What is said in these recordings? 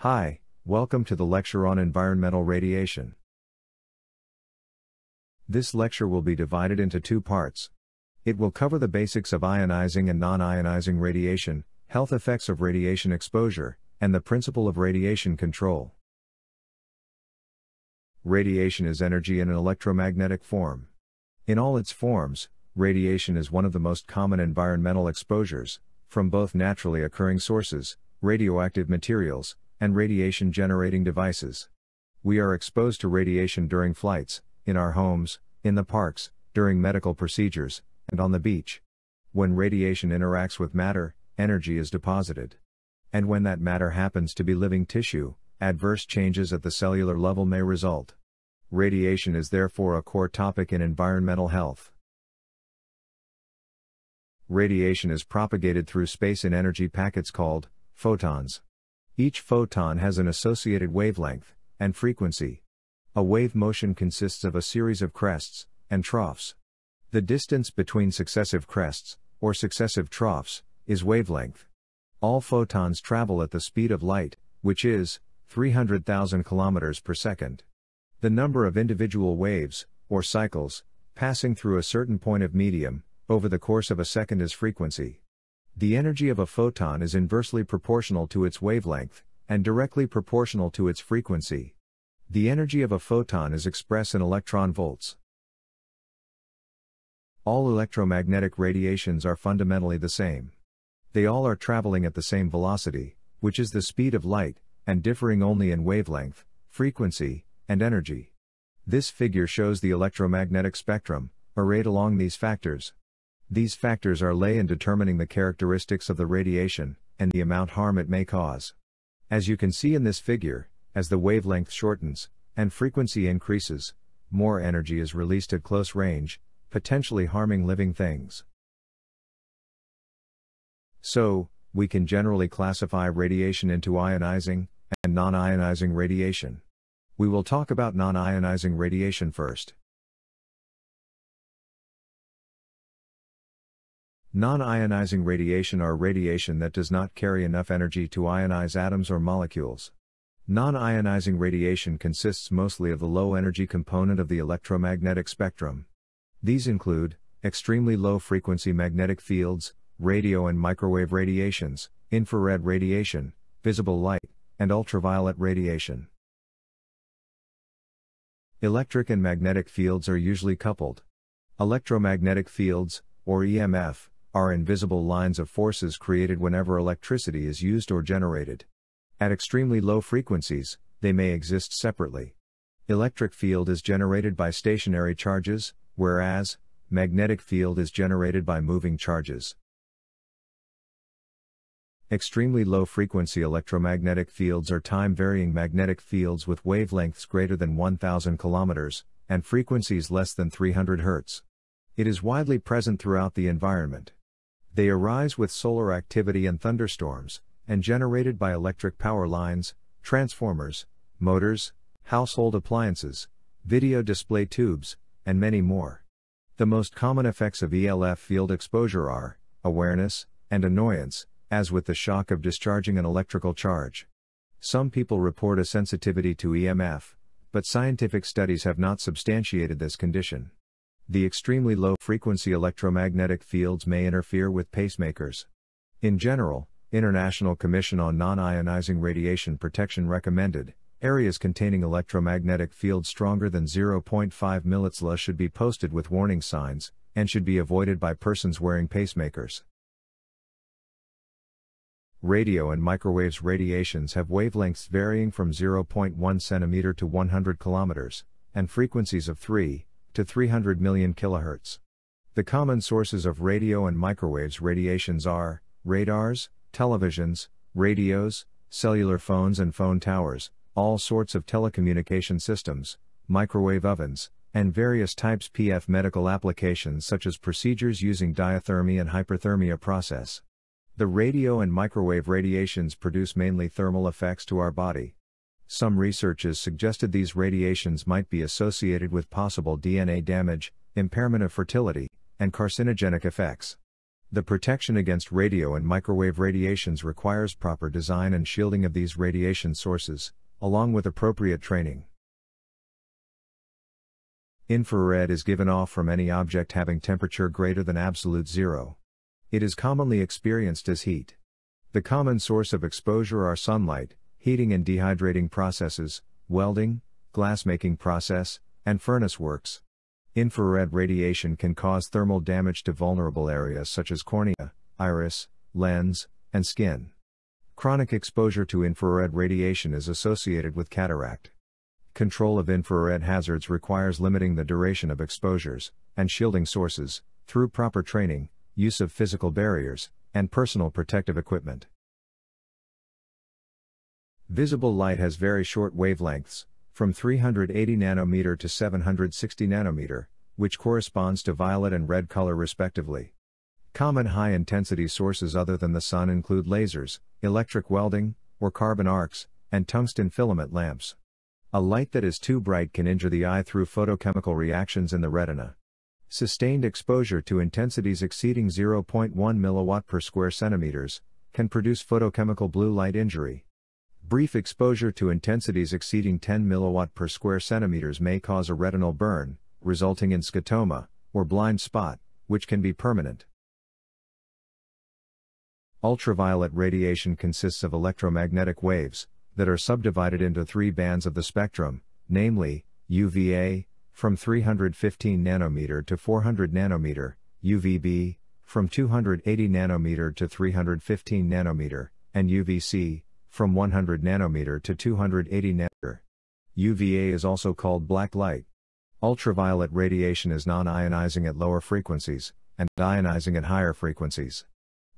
Hi, welcome to the lecture on environmental radiation. This lecture will be divided into two parts. It will cover the basics of ionizing and non-ionizing radiation, health effects of radiation exposure, and the principle of radiation control. Radiation is energy in an electromagnetic form. In all its forms, radiation is one of the most common environmental exposures, from both naturally occurring sources, radioactive materials, and radiation-generating devices. We are exposed to radiation during flights, in our homes, in the parks, during medical procedures, and on the beach. When radiation interacts with matter, energy is deposited. And when that matter happens to be living tissue, adverse changes at the cellular level may result. Radiation is therefore a core topic in environmental health. Radiation is propagated through space in energy packets called photons. Each photon has an associated wavelength and frequency. A wave motion consists of a series of crests and troughs. The distance between successive crests, or successive troughs, is wavelength. All photons travel at the speed of light, which is 300,000 km per second. The number of individual waves, or cycles, passing through a certain point of medium, over the course of a second is frequency. The energy of a photon is inversely proportional to its wavelength, and directly proportional to its frequency. The energy of a photon is expressed in electron volts. All electromagnetic radiations are fundamentally the same. They all are traveling at the same velocity, which is the speed of light, and differing only in wavelength, frequency, and energy. This figure shows the electromagnetic spectrum, arrayed along these factors. These factors are lay in determining the characteristics of the radiation, and the amount harm it may cause. As you can see in this figure, as the wavelength shortens, and frequency increases, more energy is released at close range, potentially harming living things. So, we can generally classify radiation into ionizing, and non-ionizing radiation. We will talk about non-ionizing radiation first. Non-ionizing radiation are radiation that does not carry enough energy to ionize atoms or molecules. Non-ionizing radiation consists mostly of the low-energy component of the electromagnetic spectrum. These include extremely low-frequency magnetic fields, radio and microwave radiations, infrared radiation, visible light, and ultraviolet radiation. Electric and magnetic fields are usually coupled. Electromagnetic fields, or EMF, are invisible lines of forces created whenever electricity is used or generated. At extremely low frequencies, they may exist separately. Electric field is generated by stationary charges, whereas magnetic field is generated by moving charges. Extremely low-frequency electromagnetic fields are time-varying magnetic fields with wavelengths greater than 1,000 km, and frequencies less than 300 Hz. It is widely present throughout the environment. They arise with solar activity and thunderstorms, and generated by electric power lines, transformers, motors, household appliances, video display tubes, and many more. The most common effects of ELF field exposure are awareness and annoyance, as with the shock of discharging an electrical charge. Some people report a sensitivity to EMF, but scientific studies have not substantiated this condition. The extremely low-frequency electromagnetic fields may interfere with pacemakers. In general, International Commission on Non-Ionizing Radiation Protection recommended, areas containing electromagnetic fields stronger than 0.5 mTsla should be posted with warning signs, and should be avoided by persons wearing pacemakers. Radio and microwaves radiations have wavelengths varying from 0.1 cm to 100 km, and frequencies of 3 to 300 million kHz. The common sources of radio and microwaves radiations are radars, televisions, radios, cellular phones and phone towers, all sorts of telecommunication systems, microwave ovens, and various types PF medical applications such as procedures using diathermy and hyperthermia process. The radio and microwave radiations produce mainly thermal effects to our body. Some research has suggested these radiations might be associated with possible DNA damage, impairment of fertility, and carcinogenic effects. The protection against radio and microwave radiations requires proper design and shielding of these radiation sources, along with appropriate training. Infrared is given off from any object having temperature greater than absolute zero. It is commonly experienced as heat. The common source of exposure are sunlight, heating and dehydrating processes, welding, glass-making process, and furnace works. Infrared radiation can cause thermal damage to vulnerable areas such as cornea, iris, lens, and skin. Chronic exposure to infrared radiation is associated with cataract. Control of infrared hazards requires limiting the duration of exposures and shielding sources through proper training, use of physical barriers, and personal protective equipment. Visible light has very short wavelengths, from 380 nanometer to 760 nanometer, which corresponds to violet and red color respectively. Common high-intensity sources other than the sun include lasers, electric welding, or carbon arcs, and tungsten filament lamps. A light that is too bright can injure the eye through photochemical reactions in the retina. Sustained exposure to intensities exceeding 0.1 mW per square centimeters can produce photochemical blue light injury. Brief exposure to intensities exceeding 10 mW per square centimeters may cause a retinal burn, resulting in scotoma, or blind spot, which can be permanent. Ultraviolet radiation consists of electromagnetic waves that are subdivided into three bands of the spectrum, namely, UVA, from 315 nanometer to 400 nanometer, UVB, from 280 nanometer to 315 nanometer, and UVC, from 100 nanometer to 280 nanometer. UVA is also called black light. Ultraviolet radiation is non-ionizing at lower frequencies, and ionizing at higher frequencies.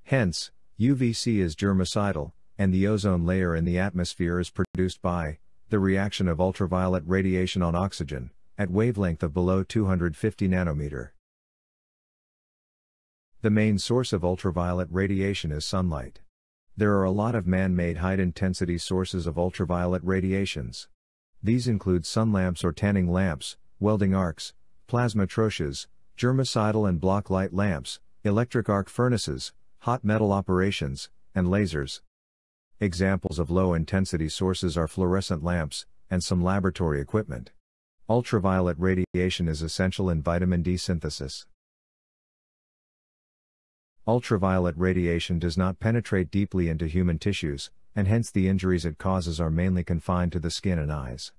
Hence, UVC is germicidal, and the ozone layer in the atmosphere is produced by the reaction of ultraviolet radiation on oxygen, at wavelength of below 250 nanometer. The main source of ultraviolet radiation is sunlight. There are a lot of man-made high-intensity sources of ultraviolet radiations. These include sun lamps or tanning lamps, welding arcs, plasma troches, germicidal and block light lamps, electric arc furnaces, hot metal operations, and lasers. Examples of low-intensity sources are fluorescent lamps, and some laboratory equipment. Ultraviolet radiation is essential in vitamin D synthesis. Ultraviolet radiation does not penetrate deeply into human tissues, and hence the injuries it causes are mainly confined to the skin and eyes.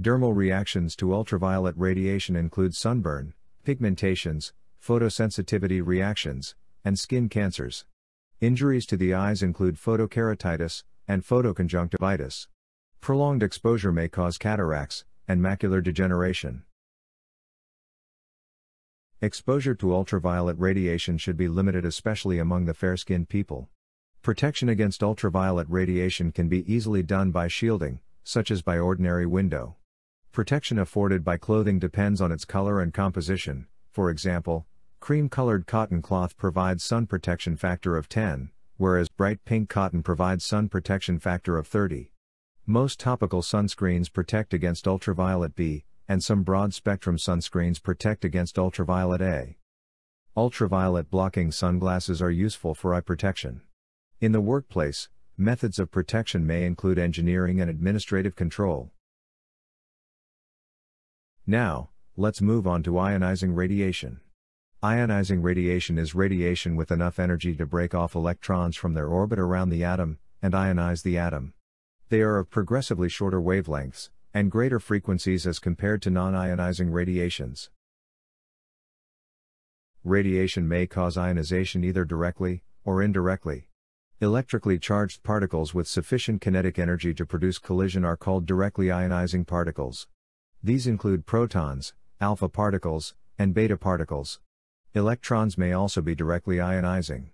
Dermal reactions to ultraviolet radiation include sunburn, pigmentations, photosensitivity reactions, and skin cancers. Injuries to the eyes include photokeratitis and photoconjunctivitis. Prolonged exposure may cause cataracts and macular degeneration. Exposure to ultraviolet radiation should be limited, especially among the fair-skinned people. Protection against ultraviolet radiation can be easily done by shielding, such as by ordinary window. Protection afforded by clothing depends on its color and composition. For example, cream-colored cotton cloth provides sun protection factor of 10, whereas bright pink cotton provides sun protection factor of 30. Most topical sunscreens protect against ultraviolet B, and some broad-spectrum sunscreens protect against ultraviolet A. Ultraviolet blocking sunglasses are useful for eye protection. In the workplace, methods of protection may include engineering and administrative control. Now, let's move on to ionizing radiation. Ionizing radiation is radiation with enough energy to break off electrons from their orbit around the atom, and ionize the atom. They are of progressively shorter wavelengths, and greater frequencies as compared to non-ionizing radiations. Radiation may cause ionization either directly, or indirectly. Electrically charged particles with sufficient kinetic energy to produce collision are called directly ionizing particles. These include protons, alpha particles, and beta particles. Electrons may also be directly ionizing.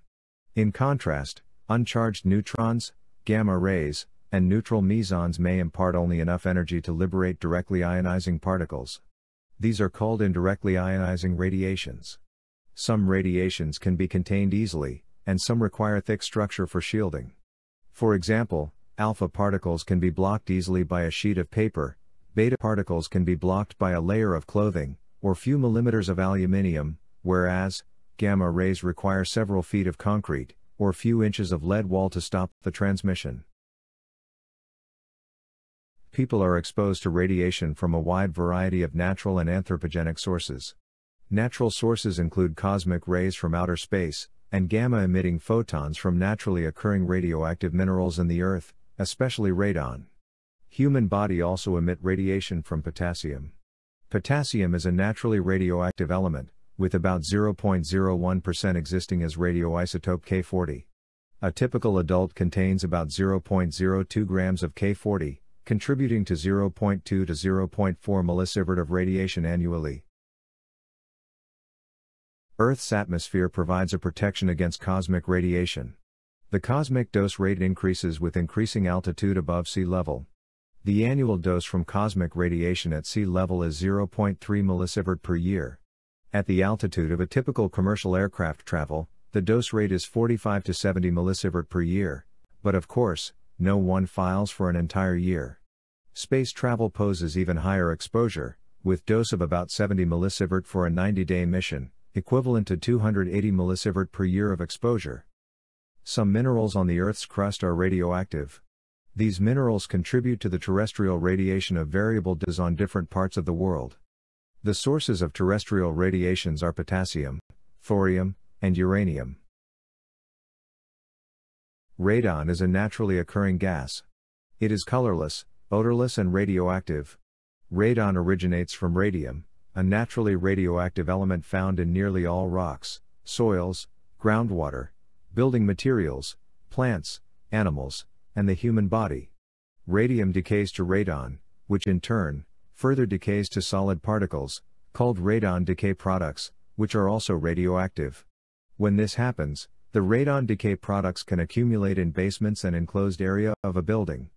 In contrast, uncharged neutrons, gamma rays, and neutral mesons may impart only enough energy to liberate directly ionizing particles. These are called indirectly ionizing radiations. Some radiations can be contained easily, and some require thick structure for shielding. For example, alpha particles can be blocked easily by a sheet of paper, beta particles can be blocked by a layer of clothing, or few millimeters of aluminium, whereas Gamma rays require several feet of concrete, or few inches of lead wall to stop the transmission. People are exposed to radiation from a wide variety of natural and anthropogenic sources. Natural sources include cosmic rays from outer space, and gamma-emitting photons from naturally occurring radioactive minerals in the Earth, especially radon. Human body also emit radiation from potassium. Potassium is a naturally radioactive element, with about 0.01% existing as radioisotope K40. A typical adult contains about 0.02 grams of K40, contributing to 0.2 to 0.4 millisievert of radiation annually. Earth's atmosphere provides a protection against cosmic radiation. The cosmic dose rate increases with increasing altitude above sea level. The annual dose from cosmic radiation at sea level is 0.3 millisievert per year. At the altitude of a typical commercial aircraft travel, the dose rate is 45 to 70 millisievert per year, but of course, no one files for an entire year. Space travel poses even higher exposure, with dose of about 70 millisievert for a 90-day mission, equivalent to 280 millisievert per year of exposure. Some minerals on the Earth's crust are radioactive. These minerals contribute to the terrestrial radiation of variable doses on different parts of the world. The sources of terrestrial radiations are potassium, thorium, and uranium. Radon is a naturally occurring gas. It is colorless, odorless and radioactive. Radon originates from radium, a naturally radioactive element found in nearly all rocks, soils, groundwater, building materials, plants, animals, and the human body. Radium decays to radon, which in turn, further decays to solid particles, called radon decay products, which are also radioactive. When this happens, the radon decay products can accumulate in basements and enclosed area of a building.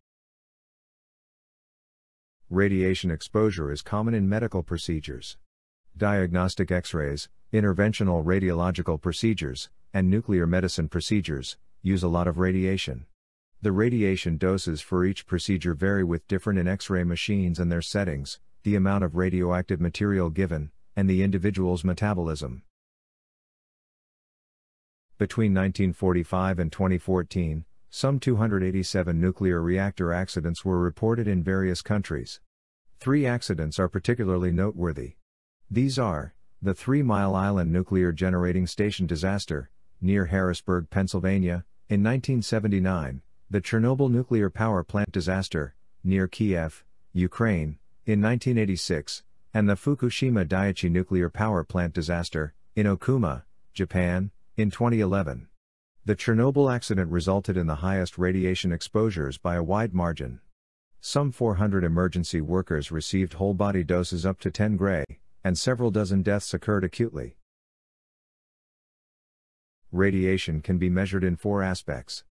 Radiation exposure is common in medical procedures. Diagnostic X-rays, interventional radiological procedures, and nuclear medicine procedures use a lot of radiation. The radiation doses for each procedure vary with different in X-ray machines and their settings, the amount of radioactive material given, and the individual's metabolism. Between 1945 and 2014, some 287 nuclear reactor accidents were reported in various countries. 3 accidents are particularly noteworthy. These are the 3 Mile Island Nuclear Generating Station disaster, near Harrisburg, Pennsylvania, in 1979, the Chernobyl nuclear power plant disaster, near Kiev, Ukraine, in 1986, and the Fukushima Daiichi nuclear power plant disaster, in Okuma, Japan, in 2011. The Chernobyl accident resulted in the highest radiation exposures by a wide margin. Some 400 emergency workers received whole-body doses up to 10 Gray, and several dozen deaths occurred acutely. Radiation can be measured in 4 aspects: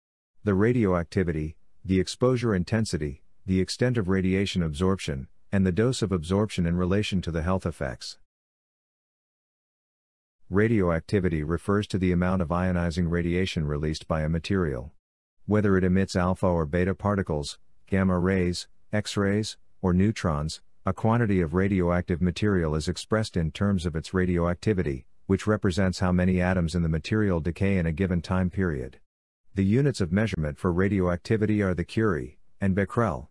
the radioactivity, the exposure intensity, the extent of radiation absorption, and the dose of absorption in relation to the health effects. Radioactivity refers to the amount of ionizing radiation released by a material. Whether it emits alpha or beta particles, gamma rays, X-rays, or neutrons, a quantity of radioactive material is expressed in terms of its radioactivity, which represents how many atoms in the material decay in a given time period. The units of measurement for radioactivity are the Curie and Becquerel.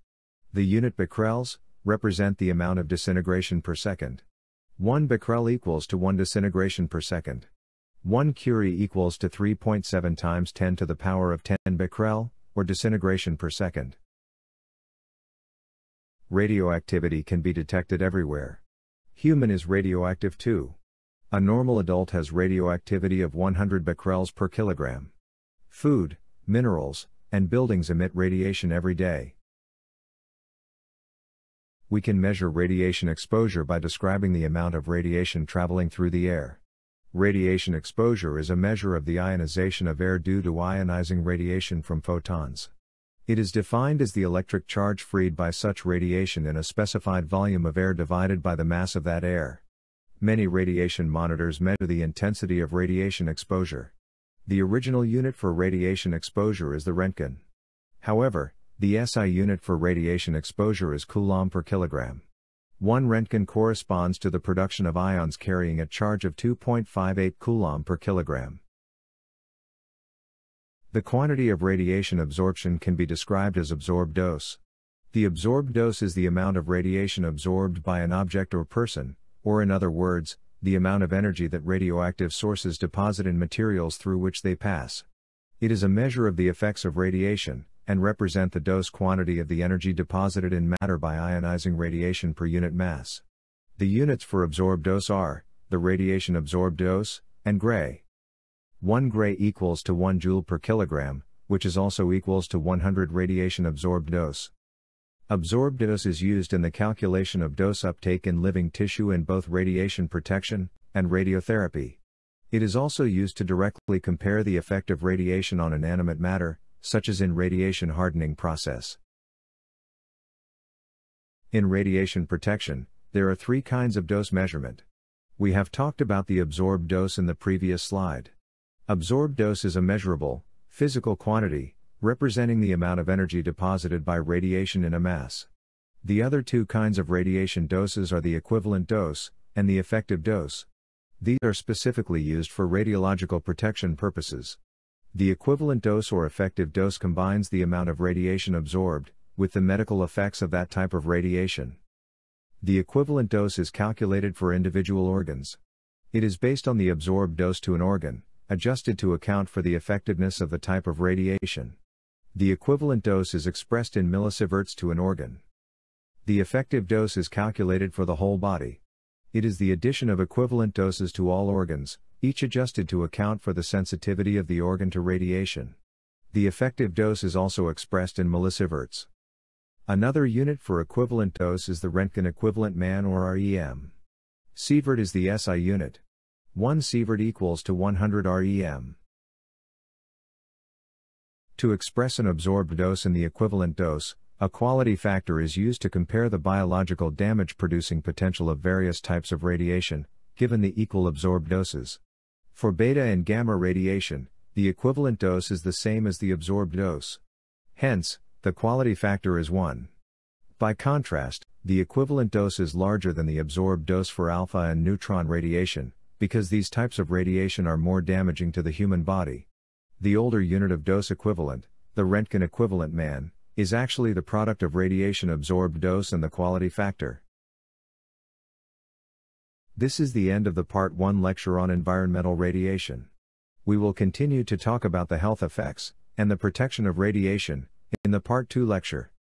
The unit becquerels represent the amount of disintegration per second. 1 becquerel equals to 1 disintegration per second. 1 Curie equals to 3.7 times 10 to the power of 10 becquerel, or disintegration per second. Radioactivity can be detected everywhere. Human is radioactive too. A normal adult has radioactivity of 100 becquerels per kilogram. Food, minerals, and buildings emit radiation every day. We can measure radiation exposure by describing the amount of radiation traveling through the air. Radiation exposure is a measure of the ionization of air due to ionizing radiation from photons. It is defined as the electric charge freed by such radiation in a specified volume of air divided by the mass of that air. Many radiation monitors measure the intensity of radiation exposure. The original unit for radiation exposure is the Röntgen. However, the SI unit for radiation exposure is Coulomb per kilogram. 1 Röntgen corresponds to the production of ions carrying a charge of 2.58 Coulomb per kilogram. The quantity of radiation absorption can be described as absorbed dose. The absorbed dose is the amount of radiation absorbed by an object or person, or in other words, the amount of energy that radioactive sources deposit in materials through which they pass. It is a measure of the effects of radiation, and represent the dose quantity of the energy deposited in matter by ionizing radiation per unit mass. The units for absorbed dose are the radiation absorbed dose, and Gray. 1 Gray equals to 1 joule per kilogram, which is also equals to 100 radiation absorbed dose. Absorbed dose is used in the calculation of dose uptake in living tissue in both radiation protection and radiotherapy. It is also used to directly compare the effect of radiation on inanimate matter, such as in radiation hardening process. In radiation protection, there are 3 kinds of dose measurement. We have talked about the absorbed dose in the previous slide. Absorbed dose is a measurable, physical quantity, representing the amount of energy deposited by radiation in a mass. The other 2 kinds of radiation doses are the equivalent dose and the effective dose. These are specifically used for radiological protection purposes. The equivalent dose or effective dose combines the amount of radiation absorbed with the medical effects of that type of radiation. The equivalent dose is calculated for individual organs. It is based on the absorbed dose to an organ, adjusted to account for the effectiveness of the type of radiation. The equivalent dose is expressed in millisieverts to an organ. The effective dose is calculated for the whole body. It is the addition of equivalent doses to all organs, each adjusted to account for the sensitivity of the organ to radiation. The effective dose is also expressed in millisieverts. Another unit for equivalent dose is the Röntgen equivalent man or REM. Sievert is the SI unit. 1 sievert equals to 100 REM. To express an absorbed dose in the equivalent dose, a quality factor is used to compare the biological damage-producing potential of various types of radiation, given the equal absorbed doses. For beta and gamma radiation, the equivalent dose is the same as the absorbed dose. Hence, the quality factor is 1. By contrast, the equivalent dose is larger than the absorbed dose for alpha and neutron radiation, because these types of radiation are more damaging to the human body. The older unit of dose equivalent, the Röntgen equivalent man, is actually the product of radiation absorbed dose and the quality factor. This is the end of the Part 1 lecture on environmental radiation. We will continue to talk about the health effects and the protection of radiation in the Part 2 lecture.